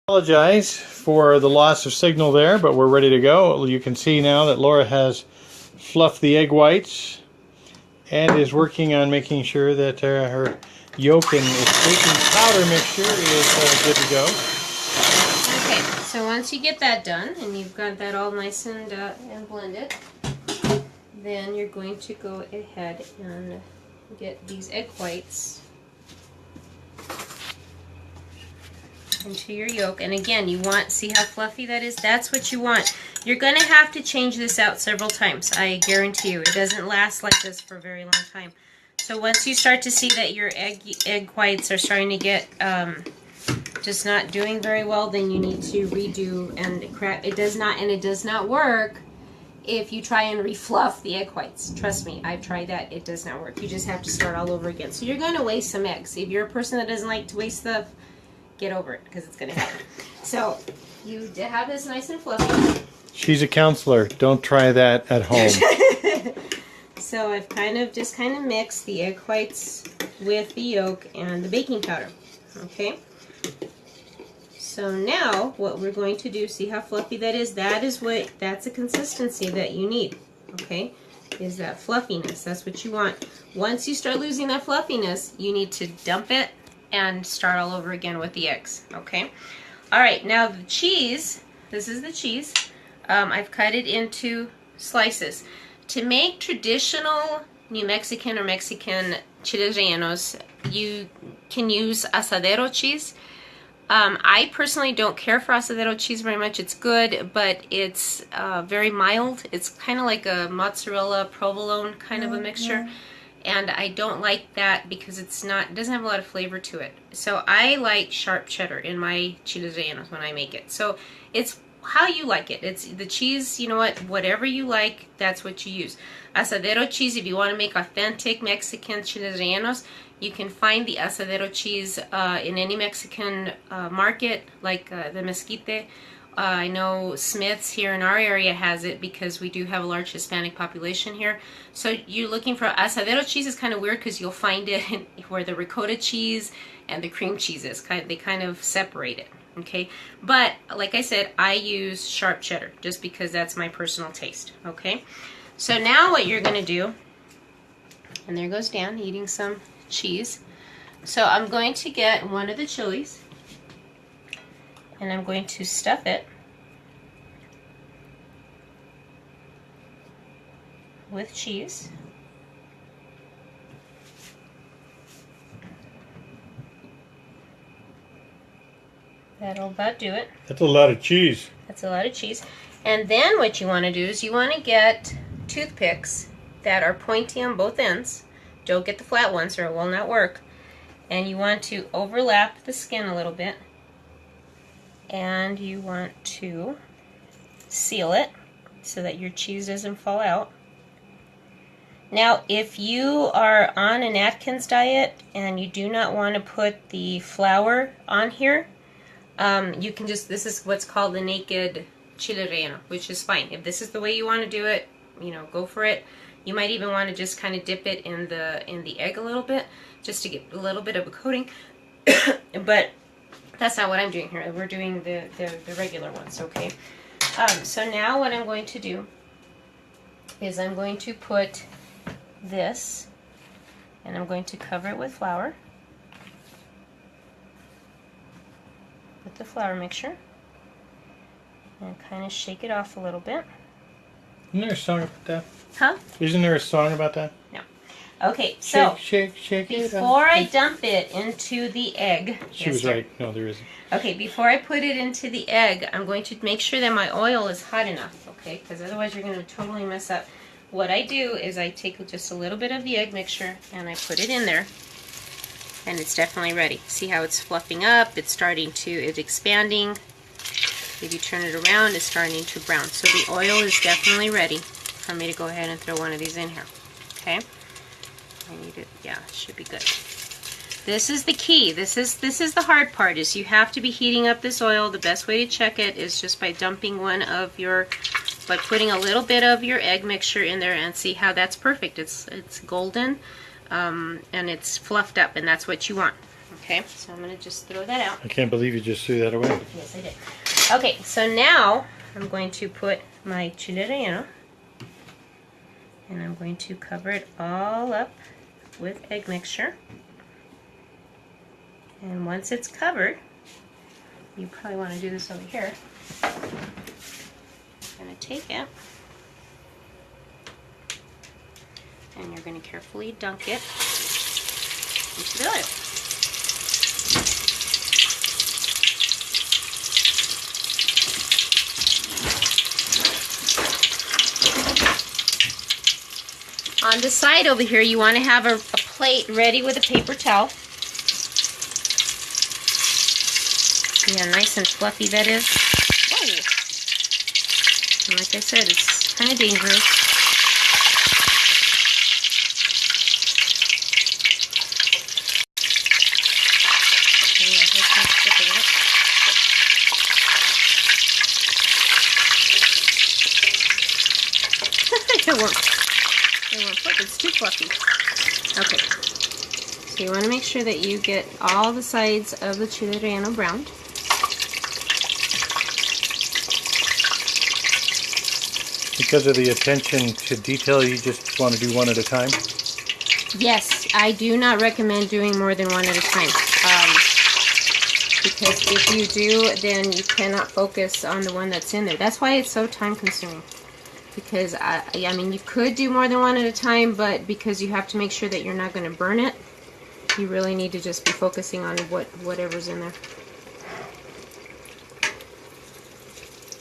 Apologize for the loss of signal there, but we're ready to go. You can see now that Laura has fluffed the egg whites and is working on making sure that her yolk and baking powder mixture is good to go. Okay, so once you get that done and you've got that all nice and blended, then you're going to go ahead and get these egg whites into your yolk. And again, you want, see how fluffy that is? That's what you want. You're going to have to change this out several times. I guarantee you. It doesn't last like this for a very long time. So once you start to see that your egg whites are starting to get just not doing very well, then you need to redo and crack. It does not work if you try and refluff the egg whites. Trust me, I've tried that. It does not work. You just have to start all over again. So you're going to waste some eggs. If you're a person that doesn't like to waste stuff, get over it, because it's going to happen. So you have this nice and fluffy. She's a counselor. Don't try that at home. So I've kind of mixed the egg whites with the yolk and the baking powder. Okay. So now what we're going to do, see how fluffy that is? That's a consistency that you need. Okay, is that fluffiness. That's what you want. Once you start losing that fluffiness, you need to dump it and start all over again with the eggs. Okay. All right. Now the cheese. This is the cheese. I've cut it into slices. To make traditional New Mexican or Mexican chiles rellenos, you can use asadero cheese. I personally don't care for asadero cheese very much. It's good, but it's very mild. It's kind of like a mozzarella provolone kind of a mixture. And I don't like that because it doesn't have a lot of flavor to it. So I like sharp cheddar in my chiles rellenos when I make it. So it's how you like it. It's the cheese, you know what, whatever you like, that's what you use. Asadero cheese, if you want to make authentic Mexican chiles rellenos, you can find the asadero cheese in any Mexican market, like the Mezquite. I know Smith's here in our area has it because we do have a large Hispanic population here. So you're looking for asadero cheese is kind of weird because you'll find it where the ricotta cheese and the cream cheese is. They kind of separate it. Okay, but like I said, I use sharp cheddar just because that's my personal taste. Okay, so now what you're going to do, and there goes Dan eating some cheese. So I'm going to get one of the chilies and I'm going to stuff it with cheese. That'll about do it. That's a lot of cheese. That's a lot of cheese. And then what you want to do is you want to get toothpicks that are pointy on both ends. Don't get the flat ones or it will not work. And you want to overlap the skin a little bit. And you want to seal it so that your cheese doesn't fall out. Now, if you are on an Atkins diet and you do not want to put the flour on here, you can just, this is what's called the naked chile relleno, which is fine. If this is the way you want to do it, you know, go for it. You might even want to just kind of dip it in the egg a little bit, just to get a little bit of a coating. But that's not what I'm doing here. We're doing the regular ones, okay? So now what I'm going to do is I'm going to put this, and I'm going to cover it with flour. With the flour mixture, and kind of shake it off a little bit. Isn't there a song about that? Huh? Isn't there a song about that? No. Okay, so shake before I dump it into the egg, she was right. No, there isn't. Okay, before I put it into the egg, I'm going to make sure that my oil is hot enough. Okay, because otherwise you're going to totally mess up. What I do is I take just a little bit of the egg mixture and I put it in there. And it's definitely ready. See how it's fluffing up? It's expanding. If you turn it around, it's starting to brown. So the oil is definitely ready for me to go ahead and throw one of these in here. Okay? I need it. Yeah, it should be good. This is the key. This is the hard part. Is you have to be heating up this oil. The best way to check it is just by dumping by putting a little bit of your egg mixture in there and see how that's perfect. It's golden. And it's fluffed up, and that's what you want. Okay, so I'm going to just throw that out. I can't believe you just threw that away. Yes, I did. Okay, so now I'm going to put my chile relleno, and I'm going to cover it all up with egg mixture. And once it's covered, you probably want to do this over here. I'm going to take it, and you're going to carefully dunk it into the oil. On the side over here, you want to have a plate ready with a paper towel. See how nice and fluffy that is? Whoa. And like I said, it's kind of dangerous. It won't flip, it's too fluffy. Okay, so you want to make sure that you get all the sides of the chile relleno browned. Because of the attention to detail, you just want to do one at a time? Yes, I do not recommend doing more than one at a time. Because if you do, then you cannot focus on the one that's in there. That's why it's so time consuming. Because, I mean, you could do more than one at a time, but because you have to make sure that you're not going to burn it, you really need to just be focusing on whatever's in there.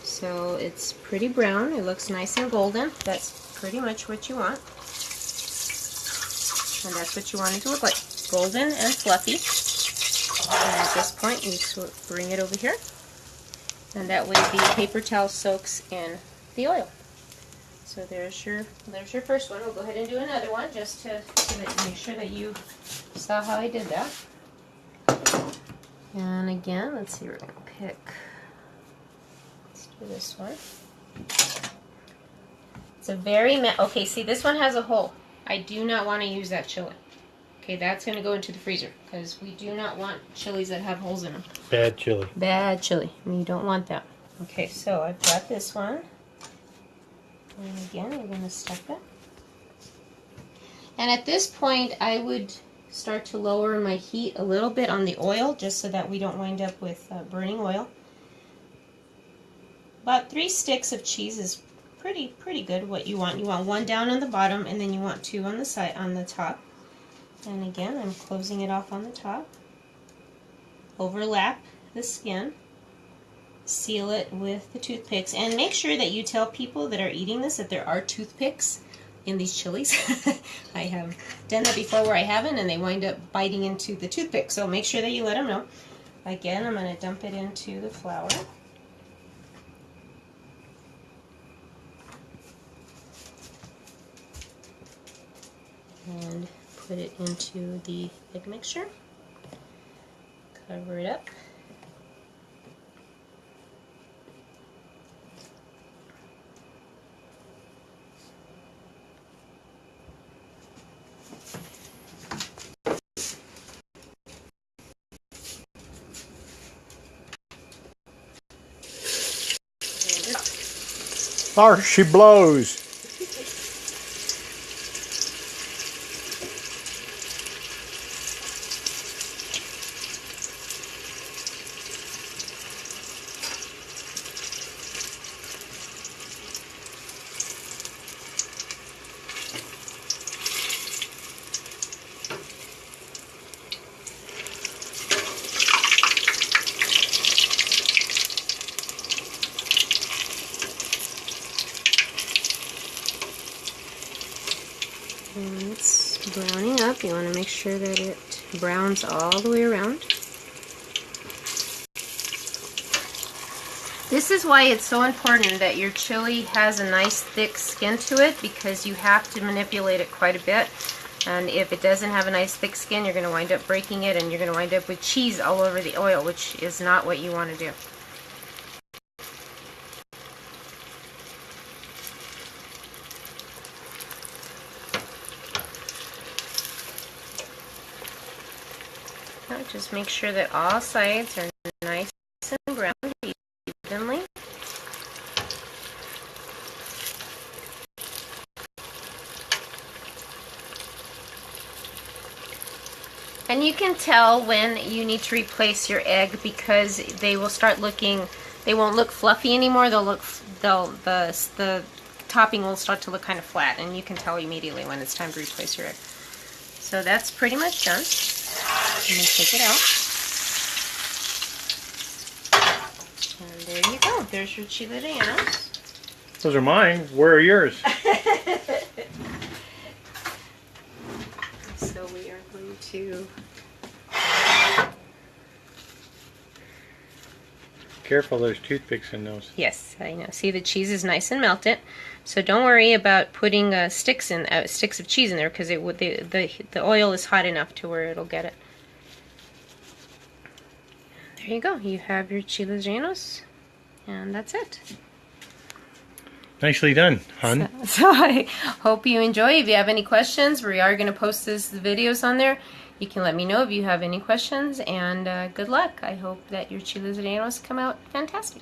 So it's pretty brown. It looks nice and golden. That's pretty much what you want. And that's what you want it to look like. Golden and fluffy. And at this point, you just bring it over here. And that way the paper towel soaks in the oil. So there's your first one. We'll go ahead and do another one just to make sure that you saw how I did that. And again, let's see, we're going to pick, let's do this one. It's a very, okay, see, this one has a hole. I do not want to use that chili. Okay, that's going to go into the freezer because we do not want chilies that have holes in them. Bad chili. Bad chili. You don't want that. Okay, so I've got this one. And again, we're going to stuff it. And at this point, I would start to lower my heat a little bit on the oil, just so that we don't wind up with burning oil. About 3 sticks of cheese is pretty good. What you want 1 down on the bottom, and then you want 2 on the side, on the top. And again, I'm closing it off on the top. Overlap the skin. Seal it with the toothpicks, and make sure that you tell people that are eating this that there are toothpicks in these chilies. I have done that before where I haven't, and they wind up biting into the toothpick, so make sure that you let them know. Again, I'm going to dump it into the flour. And put it into the egg mixture. Cover it up. Oh, she blows. And it's browning up. You want to make sure that it browns all the way around. This is why it's so important that your chili has a nice thick skin to it, because you have to manipulate it quite a bit. And if it doesn't have a nice thick skin, you're going to wind up breaking it, and you're going to wind up with cheese all over the oil, which is not what you want to do. Just make sure that all sides are nice and browned evenly. And you can tell when you need to replace your egg because they will start looking, they won't look fluffy anymore. The topping will start to look kind of flat, and you can tell immediately when it's time to replace your egg. So that's pretty much done. I'm going to take it out. And there you go. There's your chile rellenos. Those are mine. Where are yours? So we are going to... Careful, there's toothpicks in those. Yes, I know. See, the cheese is nice and melted. So don't worry about putting sticks of cheese in there because the oil is hot enough to where it'll get it. There you go. You have your chiles rellenos, and that's it. Nicely done, hon. So I hope you enjoy. If you have any questions, we are going to post the videos on there. You can let me know if you have any questions, and good luck. I hope that your chiles rellenos come out fantastic.